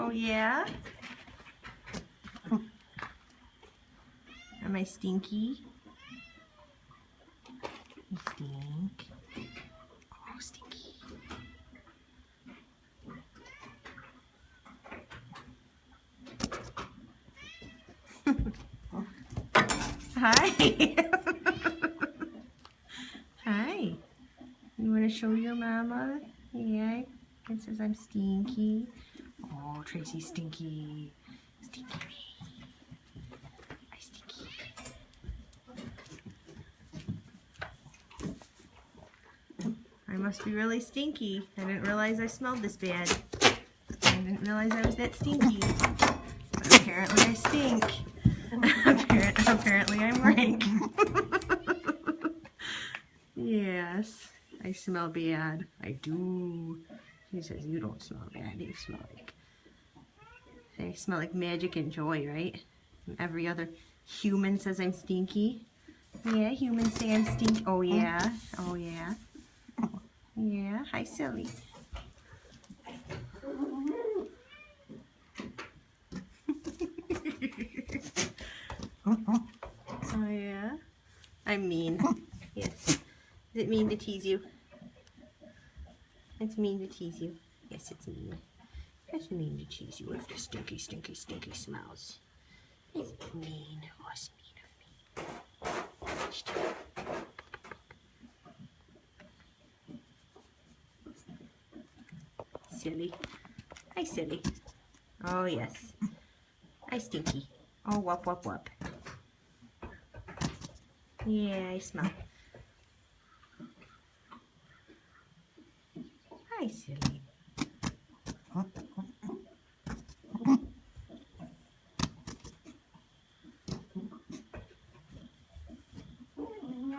Oh yeah? Am I stinky? You stink. Oh, stinky. Hi. Hi. You want to show your mama? Yeah. It says I'm stinky. Oh, Tracy's stinky. Stinky me. I stinky. I must be really stinky. I didn't realize I smelled this bad. I didn't realize I was that stinky. But apparently I stink. Apparently I'm rank. Yes, I smell bad. I do. She says you don't smell bad. You smell like magic and joy, right? And every other human says I'm stinky. Yeah, humans say I'm stinky. Oh yeah. Oh yeah. Yeah. Hi, silly. Oh yeah. I'm mean. Yes. Is it mean to tease you? It's mean to tease you. Yes, it's mean. It's mean to tease you with the stinky, stinky, stinky smells. It's mean. Oh, it's mean of me. Silly. Hi, silly. Oh, yes. Hi, stinky. Oh, whoop, whoop, whoop. Yeah, I smell. Hi, silly.